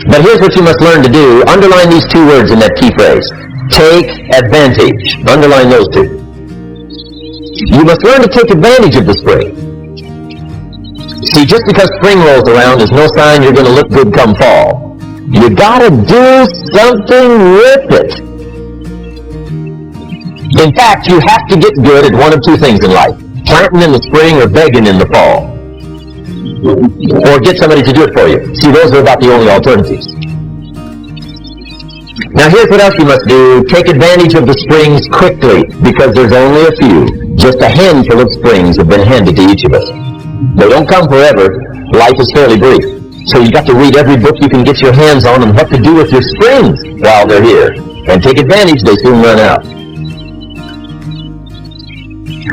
But here's what you must learn to do. Underline these two words in that key phrase. Take advantage. Underline those two. You must learn to take advantage of the spring. See, just because spring rolls around is no sign you're going to look good come fall. You got to do something with it. In fact, you have to get good at one of two things in life. Planting in the spring or begging in the fall. Or get somebody to do it for you. See, those are about the only alternatives. Now here's what else you must do. Take advantage of the springs quickly, because there's only a few. Just a handful of springs have been handed to each of us. They don't come forever. Life is fairly brief. So you've got to read every book you can get your hands on what to do with your springs while they're here. And take advantage, they soon run out.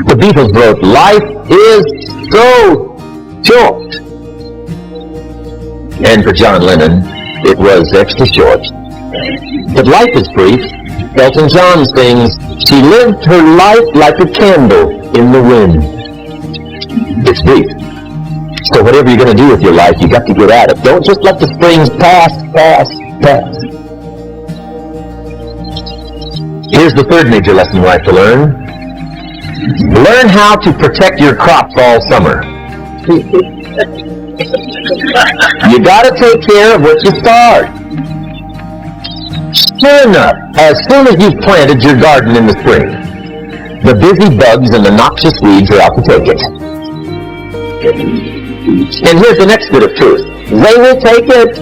The Beatles wrote, "Life is so short." And for John Lennon, it was extra short. But life is brief. Elton John sings, "She lived her life like a candle in the wind." It's brief. So whatever you're going to do with your life, you got to get at it. Don't just let the springs pass. Here's the third major lesson you have to learn. Learn how to protect your crops all summer. You got to take care of what you start. Sure enough, as soon as you've planted your garden in the spring, the busy bugs and the noxious weeds are out to take it. And here's the next bit of truth. They will take it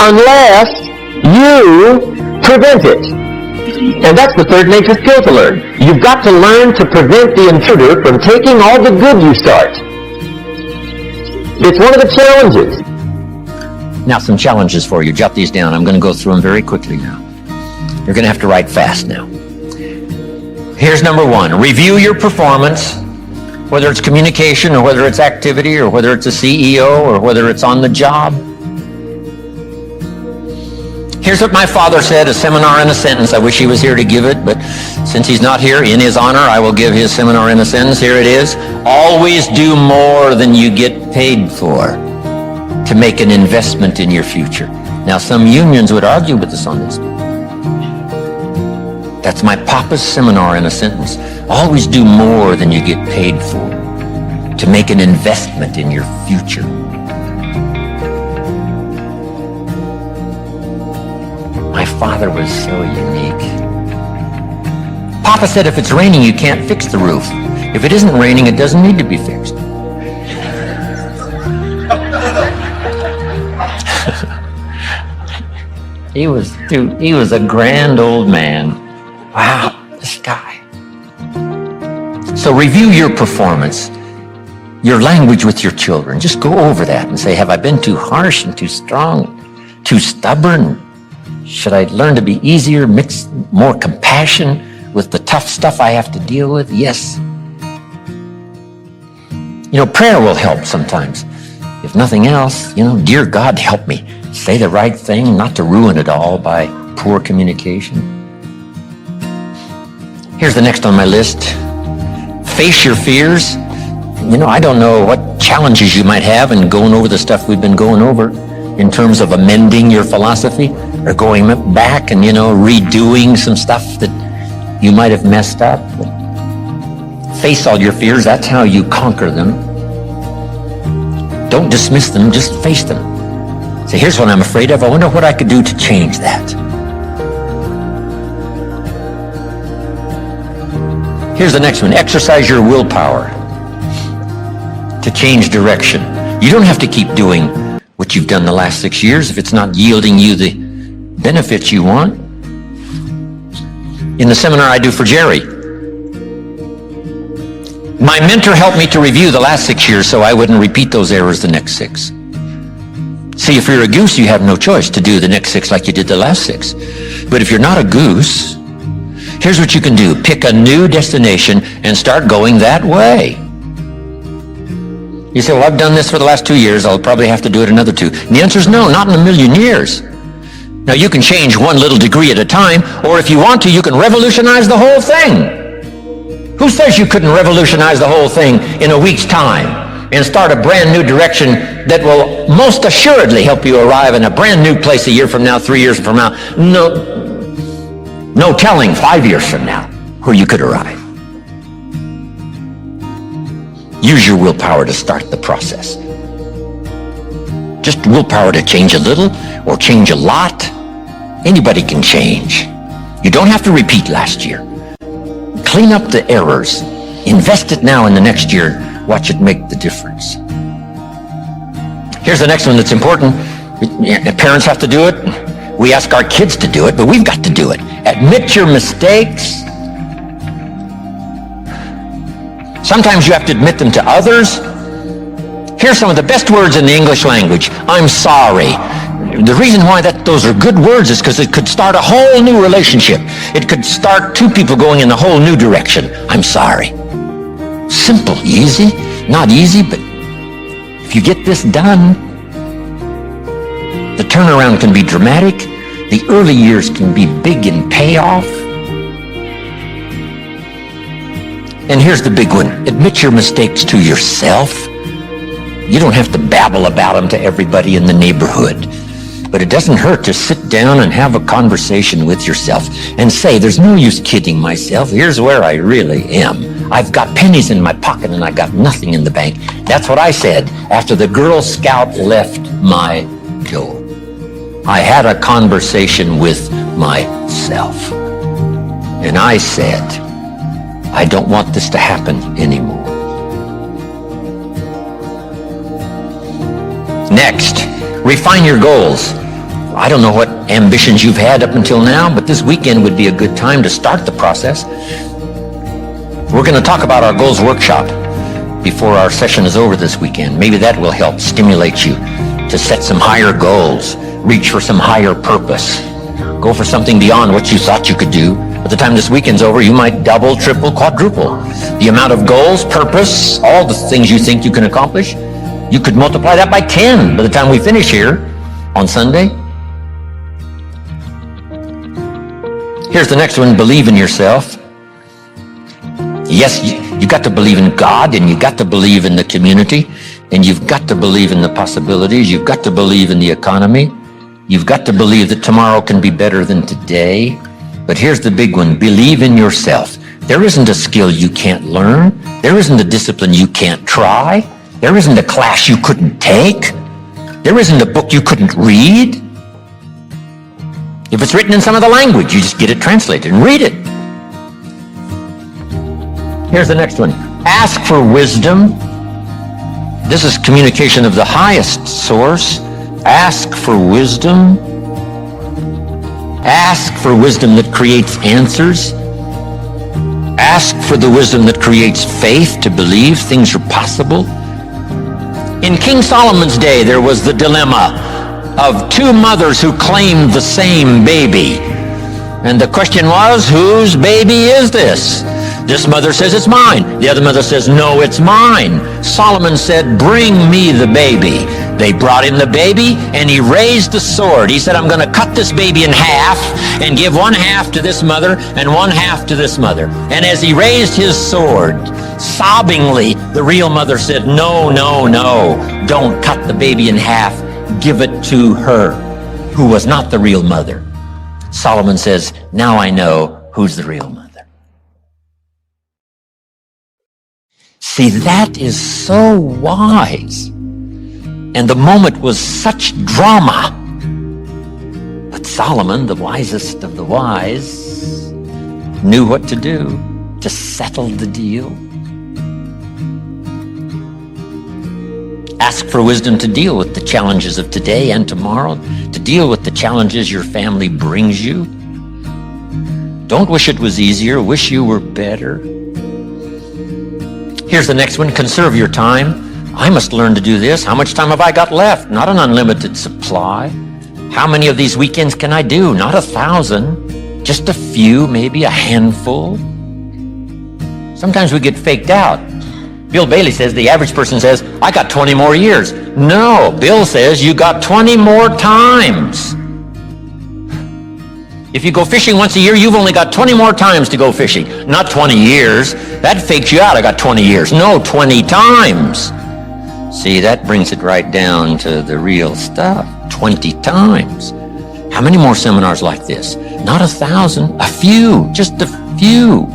unless you prevent it. And that's the third major skill to learn. You've got to learn to prevent the intruder from taking all the good you start. It's one of the challenges. Now some challenges for you. Jot these down. I'm going to go through them very quickly now. You're going to have to write fast now. Here's number one. Review your performance, whether it's communication or whether it's activity or whether it's a CEO or whether it's on the job. Here's what my father said, a seminar in a sentence. I wish he was here to give it, but since he's not here, in his honor, I will give his seminar in a sentence. Here it is. Always do more than you get paid for to make an investment in your future. Now, some unions would argue with us on this. That's my papa's seminar in a sentence. Always do more than you get paid for to make an investment in your future. My father was so unique. Papa said if it's raining, you can't fix the roof. If it isn't raining, it doesn't need to be fixed. He was a grand old man. Wow, this guy. So review your performance, your language with your children. Just go over that and say, have I been too harsh and too strong, too stubborn? Should I learn to be easier, mix more compassion with the tough stuff I have to deal with? Yes. You know, prayer will help sometimes. If nothing else, dear God, help me say the right thing, not to ruin it all by poor communication. Here's the next on my list. Face your fears. I don't know what challenges you might have in going over the stuff we've been going over in terms of amending your philosophy or going back and, redoing some stuff that you might have messed up. But face all your fears. That's how you conquer them. Don't dismiss them, just face them. Say, here's what I'm afraid of. I wonder what I could do to change that. Here's the next one. Exercise your willpower to change direction. You don't have to keep doing what you've done the last 6 years if it's not yielding you the benefits you want. In the seminar I do for Jerry, my mentor helped me to review the last 6 years so I wouldn't repeat those errors the next 6. See, if you're a goose, you have no choice to do the next 6 like you did the last 6. But if you're not a goose, here's what you can do. Pick a new destination and start going that way. You say, well, I've done this for the last 2 years. I'll probably have to do it another 2. And the answer is no, not in a million years. Now, you can change one little degree at a time, or if you want to, you can revolutionize the whole thing. Who says you couldn't revolutionize the whole thing in a week's time? and start a brand new direction that will most assuredly help you arrive in a brand new place a year from now, 3 years from now. No telling 5 years from now where you could arrive. Use your willpower to start the process. Just willpower to change a little or change a lot. Anybody can change. You don't have to repeat last year. Clean up the errors. Invest it now in the next year. Watch it make the difference. Here's the next one that's important. Parents have to do it. We ask our kids to do it, but we've got to do it. Admit your mistakes. Sometimes you have to admit them to others. Here's some of the best words in the English language. I'm sorry. The reason why those are good words is because it could start a whole new relationship. It could start two people going in a whole new direction. I'm sorry. Simple, easy. Not easy, but if you get this done, the turnaround can be dramatic. The early years can be big in payoff. And here's the big one. Admit your mistakes to yourself. You don't have to babble about them to everybody in the neighborhood. But it doesn't hurt to sit down and have a conversation with yourself and say, there's no use kidding myself. Here's where I really am. I've got pennies in my pocket and I got nothing in the bank. That's what I said after the Girl Scout left my door. I had a conversation with myself. And I said, I don't want this to happen anymore. Next, refine your goals. I don't know what ambitions you've had up until now, but this weekend would be a good time to start the process. We're going to talk about our goals workshop before our session is over this weekend. Maybe that will help stimulate you to set some higher goals, reach for some higher purpose, go for something beyond what you thought you could do. By the time this weekend's over, you might double, triple, quadruple the amount of goals, purpose, all the things you think you can accomplish. You could multiply that by 10 by the time we finish here on Sunday. Here's the next one, believe in yourself. Yes, you got to believe in God, and you got to believe in the community, and you've got to believe in the possibilities. You've got to believe in the economy. You've got to believe that tomorrow can be better than today. But here's the big one, believe in yourself. There isn't a skill you can't learn. There isn't a discipline you can't try. There isn't a class you couldn't take. There isn't a book you couldn't read. If it's written in some other language, you just get it translated and read it. Here's the next one. Ask for wisdom. This is communication of the highest source. Ask for wisdom. Ask for wisdom that creates answers. Ask for the wisdom that creates faith to believe things are possible. In King Solomon's day, there was the dilemma of two mothers who claimed the same baby. And the question was, whose baby is this? This mother says, it's mine. The other mother says, no, it's mine. Solomon said, bring me the baby. They brought him the baby, and he raised the sword. He said, I'm going to cut this baby in half and give one half to this mother and one half to this mother. And as he raised his sword, sobbingly, the real mother said, no, no, no, don't cut the baby in half. Give it to her, who was not the real mother. Solomon says, now I know who's the real mother. See, that is so wise. And the moment was such drama. But Solomon, the wisest of the wise, knew what to do to settle the deal. Ask for wisdom to deal with the challenges of today and tomorrow, to deal with the challenges your family brings you. Don't wish it was easier, wish you were better. Here's the next one, conserve your time. I must learn to do this. How much time have I got left? Not an unlimited supply. How many of these weekends can I do? Not 1,000, just a few, maybe a handful. Sometimes we get faked out. Bill Bailey says, the average person says, I got 20 more years. No, Bill says you got 20 more times. If you go fishing once a year, you've only got 20 more times to go fishing. Not 20 years. That fakes you out. I got 20 years. No, 20 times. See, that brings it right down to the real stuff. 20 times. How many more seminars like this? Not 1,000, a few, just a few.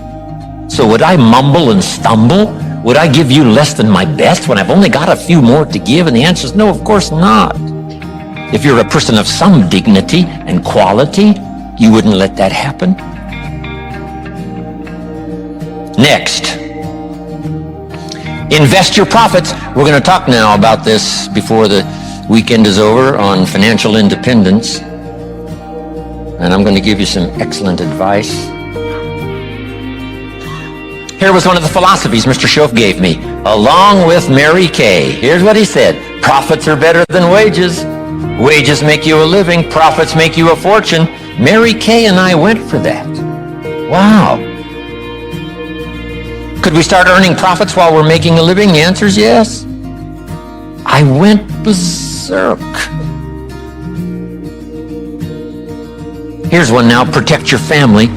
So would I mumble and stumble? Would I give you less than my best when I've only got a few more to give? And the answer is no, of course not. If you're a person of some dignity and quality, you wouldn't let that happen. Next, invest your profits. We're going to talk now about this before the weekend is over on financial independence. And I'm going to give you some excellent advice. Here was one of the philosophies Mr. Schoaf gave me, along with Mary Kay. Here's what he said. Profits are better than wages. Wages make you a living. Profits make you a fortune. Mary Kay and I went for that. Wow. Could we start earning profits while we're making a living? The answer is yes. I went berserk. Here's one now. Protect your family.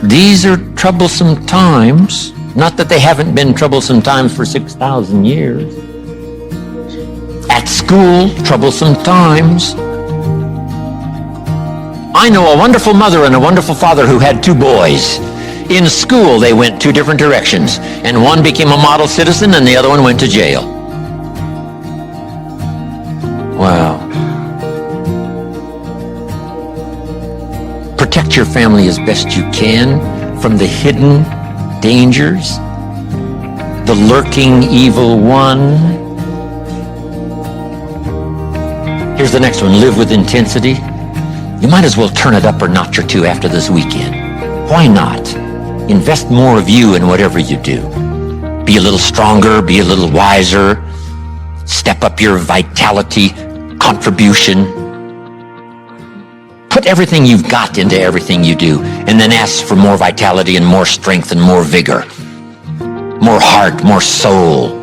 These are troublesome times. Not that they haven't been troublesome times for 6,000 years. At school, troublesome times. I know a wonderful mother and a wonderful father who had 2 boys. In school, they went 2 different directions, and one became a model citizen and the other one went to jail. Wow. Protect your family as best you can from the hidden dangers, the lurking evil one. Here's the next one. Live with intensity. You might as well turn it up a notch or 2 after this weekend. Why not? Invest more of you in whatever you do. Be a little stronger, be a little wiser, step up your vitality, contribution. Put everything you've got into everything you do, and then ask for more vitality and more strength and more vigor, more heart, more soul.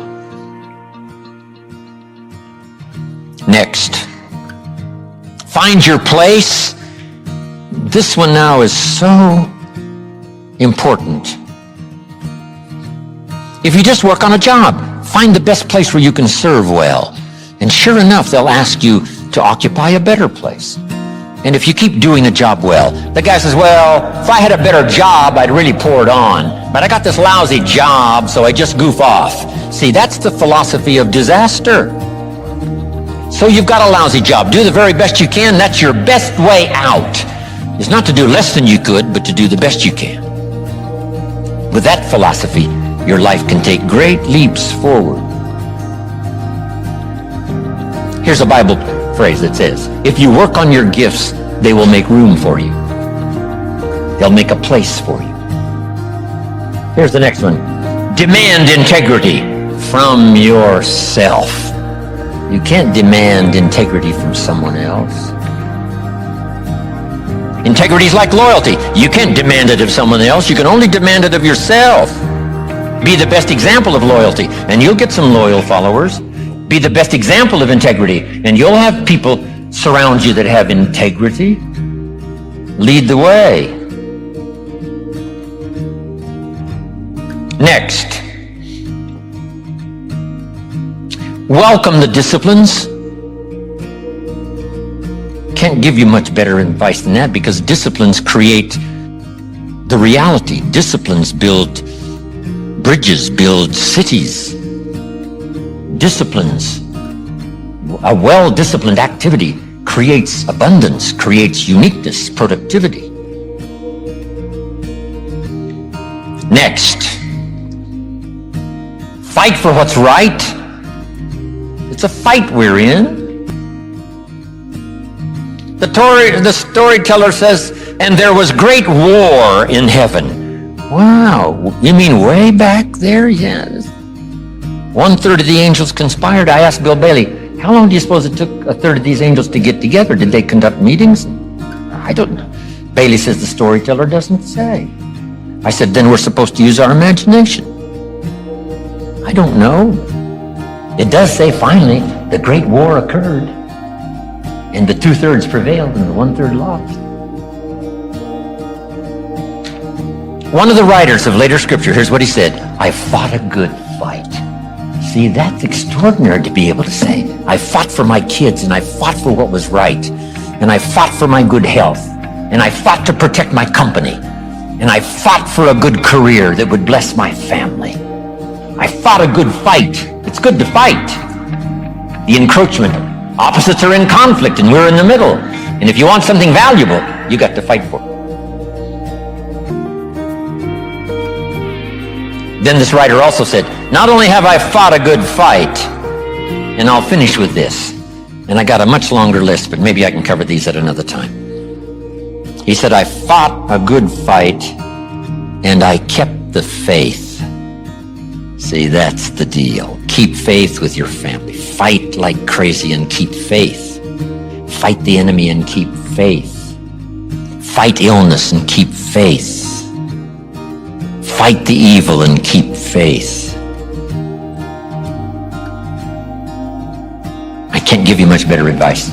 Next, find your place. This one now is so important. If you just work on a job, find the best place where you can serve well. And sure enough, they'll ask you to occupy a better place. And if you keep doing a job well, the guy says, well, if I had a better job, I'd really pour it on. But I got this lousy job, so I just goof off. See, that's the philosophy of disaster. So you've got a lousy job. Do the very best you can. That's your best way out. Is not to do less than you could, but to do the best you can. With that philosophy, your life can take great leaps forward. Here's a Bible phrase that says, if you work on your gifts, they will make room for you. They'll make a place for you. Here's the next one. Demand integrity from yourself. You can't demand integrity from someone else. Integrity is like loyalty. You can't demand it of someone else. You can only demand it of yourself. Be the best example of loyalty, and you'll get some loyal followers. Be the best example of integrity, and you'll have people surround you that have integrity. Lead the way. Next, welcome the disciplines. Can't give you much better advice than that, because disciplines create the reality. Disciplines build bridges, build cities. Disciplines, a well-disciplined activity creates abundance, creates uniqueness, productivity. Next, fight for what's right. It's a fight we're in. The storyteller says, and there was great war in heaven. Wow, you mean way back there? Yes. 1/3 of the angels conspired. I asked Bill Bailey, how long do you suppose it took 1/3 of these angels to get together? Did they conduct meetings? I don't know. Bailey says the storyteller doesn't say. I said, then we're supposed to use our imagination. I don't know. It does say finally the great war occurred, and the 2/3 prevailed and the 1/3 lost. One of the writers of later scripture, here's what he said, I fought a good fight. See, that's extraordinary to be able to say, I fought for my kids, and I fought for what was right, and I fought for my good health, and I fought to protect my company, and I fought for a good career that would bless my family. I fought a good fight. It's good to fight. The encroachment. Opposites are in conflict, and we're in the middle. And if you want something valuable, you got to fight for it. Then this writer also said, not only have I fought a good fight, and I'll finish with this, and I got a much longer list, but maybe I can cover these at another time. He said, I fought a good fight, and I kept the faith. See, that's the deal. Keep faith with your family. Fight like crazy and keep faith. Fight the enemy and keep faith. Fight illness and keep faith. Fight the evil and keep faith. I can't give you much better advice.